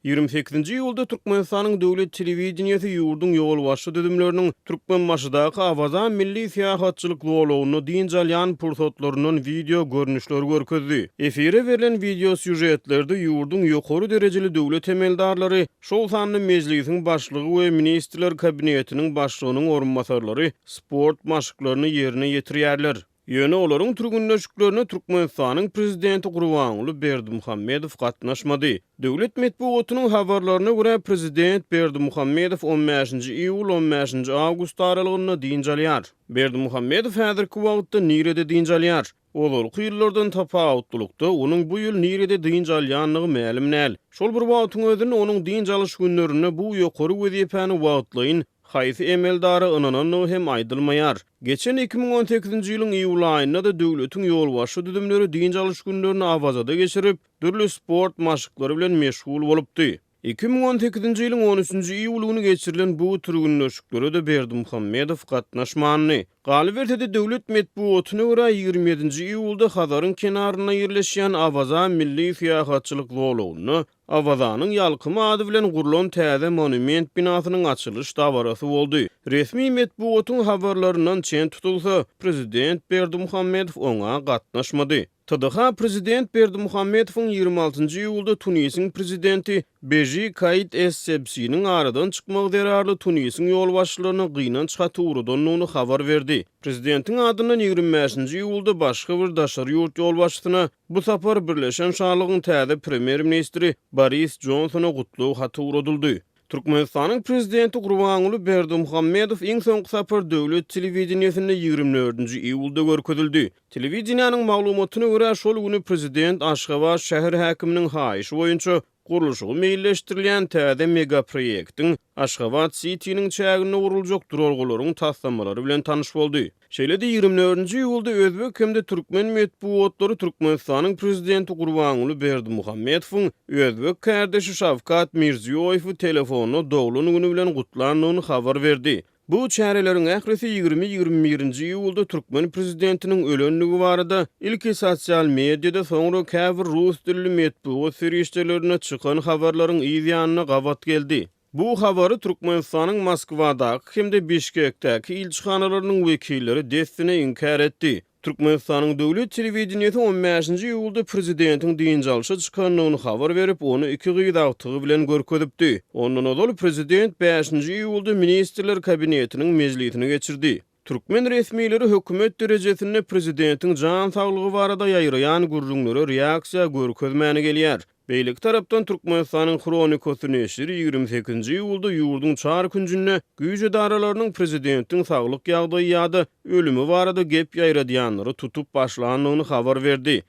28-nji ýylda Türkmenistanyň döwlet telewizionyasy ýurdun ýol başy düdümleriniň Türkmenmaşydaky awazan milli syýahatçylyk bolugyny diňjalyan pursatlarynyň video görnüşleri görkezdi. Efire berilen video süjetlerde ýurdun ýokary derejeli döwlet emeldarlary, şol sanly mejlisiň başlygy we ministrler kabinetiniň başlygynyň orunmasarlary sport maşyklaryny ýerine ýetirýärler. Ýöne olaryň türgünleşiklerine Türkmenistanyň prezidenti Gurbanuly Berdimuhammedow gatnaşmady. Döwlet medeniýetiniň habarlaryna görä prezident Berdimuhammedow 15-nji iýul 15-nji awgust aralygyny diňjalýar. Berdimuhammedow häzirki wagtda nirede diňjalýar? Olurky ýyllardan tapawutlukda onuň bu ýyl nirede diňjalýanlygy ma'lum näl. Şol bir wagtyň özünde onuň diňjalyş günlerine bu ýokary wezipany wagtlaýyn haýsy emeldary ynananyny hem aýdylmaýar. Geçen 2018-nji ýylyň iýul aýynda da döwletiň ýolbaşy düdümleri diňjalış günlerini awazada geçirip, dürli sport maşyklary bilen meşgul bolupdy. 2018-nji ýylyň 13-nji iýuluny geçirilen bu türgünleşiklere de Berdimuhammedow gatnaşmany. Galiberde döwlet medeniýetine görä 27-nji iýulda Hazaryň kenaryna ýerleşýän Awazan milli syýahatçylyk bolugyny Awazanyň ýalkymy ady bilen gurulan täze monument binasynyň açylyş dabarasy boldy. Resmi medeniýetiň habarlaryndan çen tutulsa, prezident Berdimuhammedow oňa gatnaşmady. TDH prezident Berdimuhammedowyň 26-njy iýulda Tunisiň prezidenti Beji Kaid Es-Sebsi'niň aradan çykmak derarly Tunisiň ýolbaşçylaryna gynanç hatyrydan onu habar berdi. Prezidentiň adynyň 25-nji iýulda başga bir daşary ýurt ýolbaşçysyna bu sapar Birleşen Şarlygyň täze premier ministri Boris Johnsona gutlaw haty uradyldy. Türkmenistanyň prezidenti Gurbanuly Berdimuhammedow iň soňky sapar döwlet telewizionyasynda 24-nji iýulda görkezildi. Telewizionyanyň maglumatyna görä şol güni prezident Aşgabat şäher häkiminiň haýyşy boýunça guruluşy meýilleşdirilýän täze mega proýektiň Aşgabat City'niň çägine uruljak duralgalaryň taslamalary bilen tanyş boldy. Şeýle-de 24-nji iýulda özbek hemde türkmen medeniýetlери Türkmenistanyň prezidenti Gurbanuly Berdimuhammedowyň özbek kardeşi Şawkat Mirziýoýew telefonu dowlany güni bilen gutlandygyny habar berdi. Bu çäreleriň ährisi 20-21-nji iýulda Türkmen prezidentiniň ölenligi barada ilki sosial mediada soňra käbir rus dilli medeniýet serýişlerine çykan habarlaryň ýygyanyna gawat geldi. Bu habary Türkmenistanyň Moskwadaky hemde Bişkekdäki ilçihanalarının wekilleri destine inkar etdi. Türkmenistanyň döwlet telewizionyasy 15-nji iýulda prezidentiň diňjalşy çykanyny habar berip, onu iki gydagtygy bilen görkezipdi. Ondan odol prezident 5-nji iýulda ministrler kabinetiniň mejlisine geçirdi. Türkmen resmiýetleri hökümet derejesinde prezidentiň jan saglygy barada ýaýraýan gurrunlary reaksiýa görkezmäni gelýär. Beýlik tarapdan Türkmenistanyň Kronikasy neşri 28-nji iýulda ýurdun çar günjüne güýj edaralarynyň prezidentiň saglyk ýagdaýy ýa-da ölümi barada gep ýaýradýanlary tutup başlandygyny habar berdi.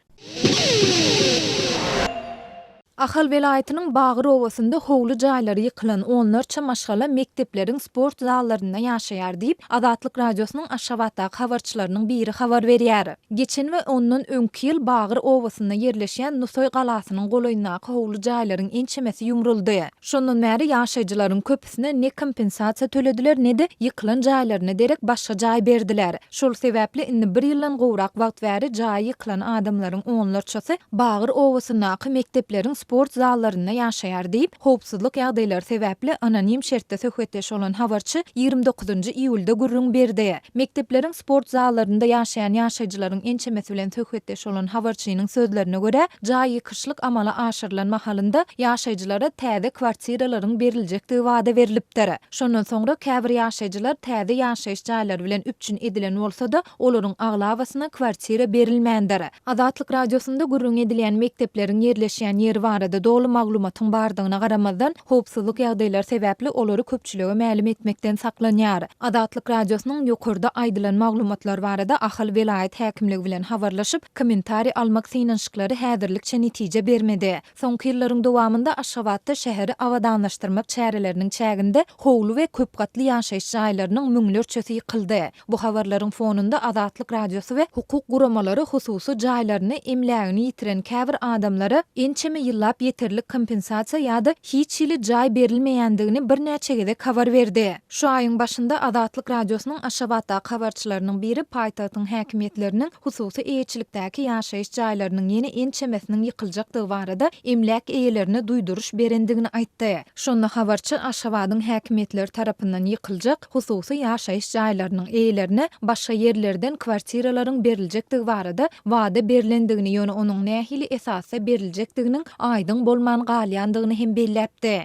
Ahal welaýatynyň Bagır owasynda howly jaýlary ýykylan onlarça maşgala mektepleriň sport zallaryna ýaşaýar diýip Azatlyk radiosynyň Aşgabatdaky habarçylarynyň biri habar berýär. Geçen we ondan öňki ýyl Bagır owasynda ýerleşýän Nusoy galasynyň golaýyndaky howly jaýlaryň ençemesi ýumruldy. Şondan bäri ýaşaýjylaryň köpüsine ne kompensasiýa төлediler, ne de ýykylan jaýlaryna derek başga jaý berdiler. Şol sebäpli indi bir ýyldan gowrak wagt bäri jaý ýykylan adamlaryň onlarçasy Bagır owasyndaky mektepleriň sport zallaryna ýaşaýar diýip, howpsuzlyk ýagdaýlary sebäpli anonim şertde söhbetleşip bolan habarçy 29-njy iýulda gurrun berdi. Mektepleriň sport zallarynda ýaşaýan ýaşaýjylaryň ençemesi bilen söhbetleşip bolan habarçynyň sözlerine görä, jaý ýykyşlyk amala aşyrylan mahalynda ýaşaýjylara täze kwartiralaryň beriljekdigi wada berilipdir. Şondan soňra käbir ýaşaýjylar täze ýaşaýyş jaýlary bilen üpçün edilen bolsa-da, olaryň aglawasyna kwartira berilmändir. Azatlyk radiosynda gurrun edilen mektepleriň ýerleşýän ýeri barada dolu maglumatyň bardygyna garamazdan howpsuzlyk ýagdaýlary sebäpli olary köpçülege ma'lum etmekden saklanýar. Azatlyk radiosynyň ýokurda aýdylan maglumatlar barada ahal welaýat häkimligi bilen habarlaşyp, kommentari almak synanyşyklary häzirlikçe netije bermedi. Soňky ýyllaryň dowamında Aşgabatda şäheri awadanlaşdyrmak çäreleriniň çäginde howly we köp gatly ýaşaýyş jaýlarynyň müňlerçesi ýykyldy. Bu habarlaryň fonunda Azatlyk radiosy we hukuk guramalary hususy jaýlaryny emlägini ýitiren käbir adamlary ençeme ýyllar saklap yeterlik kompensasiya ýa-da hiç ili jaý berilmeýändigini bir näçe gede habar berdi. Şu aýyň başynda Azatlyk radiosynyň Aşgabatda habarçylarynyň biri paýtagtyň häkimetleriniň hususy eýçilikdäki ýaşaýyş jaýlarynyň ýeni ençemesiniň ýykyljakdygy barada emlak eýelerine duýduruş berendigini aýtdy. Şonda habarçy Aşgabatyň häkimetleri tarapyndan ýykyljak hususy ýaşaýyş jaýlarynyň eýelerine başga ýerlerden kwartiralaryň beriljekdigi barada wada berilendigini ýöne onuň nähili esasy beriljekdiginiň aýdyň bolman galýandygyny hem belläpdi.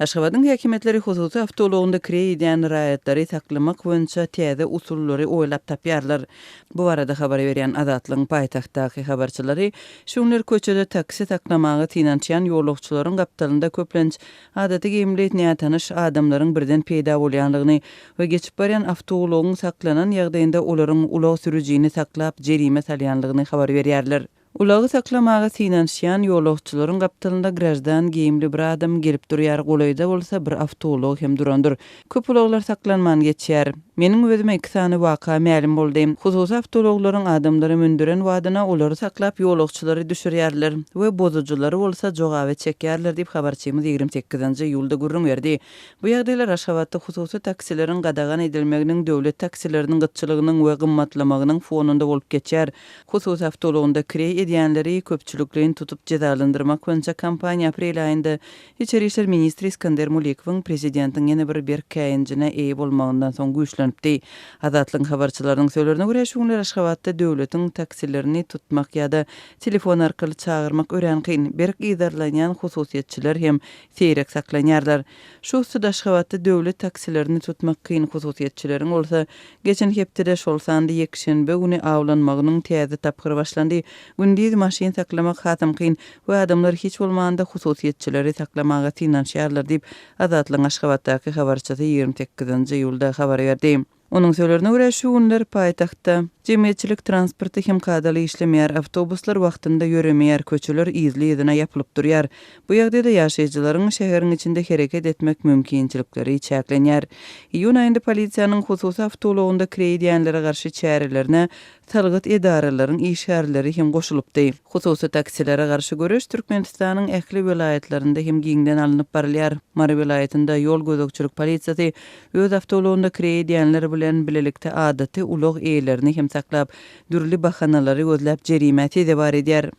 Aşgabatyň häkimetleri hususy awtologunda kirä edýän raýatlary saklamak boýunça täze usullary oýlap tapýarlar. Bu barada habar berýän Azatlyň paýtagtdaky habarçylary şuňlar köçede taksi saklamagy tinançýan ýolagçylaryň gapdalynda köplenç adaty gemlet näme tanyş adamlaryň birden peýda bolýandygyny we geçip barýan awtologyň saklanan ýagdaýynda olaryň ulag sürüjini saklap jerime salýanlygyny habar berýärler. Ulagy saklamagy tinançýan ýolagçylaryň gapdalynda grajdan giyimli bir adam gelip durýar, golayda bolsa bir awtolog hem durandyr. Köp ulaglar saklanman geçýär. Meniň özüme 2 sany waka mälim boldy. Hususy awtologlaryň adamlary mündüren wadyna olary saklap ýolagçylary düşürýärler we bozucylary bolsa jogaby çekýärler diýip habarçymyz 28-nji ýylda gurrun berdi. Bu ýagdaýlar Aşgabatda hususy taksileriň gadagan edilmeginiň döwlet taksileriniň gytçylygynyň we gymmatlamagynyň fonunda bolup geçýär. Hususy awtologunda kirä edýänleri köpçülikliň tutup cezalandyrmak boýunça kampaniýa aprel aýynda Içeri işler ministri İskender Mulikowyň prezidentiň ýene bir berkäýinjine eýe bolmagyndan soň güýçlenipdi. Azatlyň habarçylarynyň söýlerine görä şuňlar Aşgabatda döwletiň taksilerini tutmak ýa-da telefon arkaly çağırmak ören kyn berk ýydarlanýan hususiýetçiler hem seýrek saklanýarlar. Şu ustuda Aşgabatda döwlet taksilerini tutmak kyn hususiýetçileriň bolsa geçen hepde şol sandy ýekşenbe güni awlanmagynyň täze tapgyry başlandy. Gündüz maşyn saklamak hatam kyn we adamlar hiç bolmaganda hususiýetçileri saklamaga tinançýarlar diýip Azatlyň Aşgabatdaky habarçysy 28-nji ýylda habar berdi. Onun söýlerine görä şu günler paýtagtda jemgyýetçilik transporty hem kadaly işlemeýär, awtobuslar wagtynda ýöremeýär, köçeler izli ýerine ýapylyp durýar. Bu ýagdaýda ýaşaýjylaryň şäheriň içinde hereket etmek mümkinçilikleri çäklenýär. Iýun aýynda polisiýanyň hususy awtologunda kirä edýänlere garşy çärelerine talgyt edaralaryň işgärleri hem goşulypdy. Hususy taksilere garşy görüş Türkmenistanyň ähli welaýatlarynda hem giňden alınıp barylýar. Mary welaýatynda ýol gözükçülük polisiýasy öz awtologunda kirä edýänler bilen bilelikde adaty ulag eýlerini hem saklap, dürli bahanalary gözläp jerime tede bar edýär.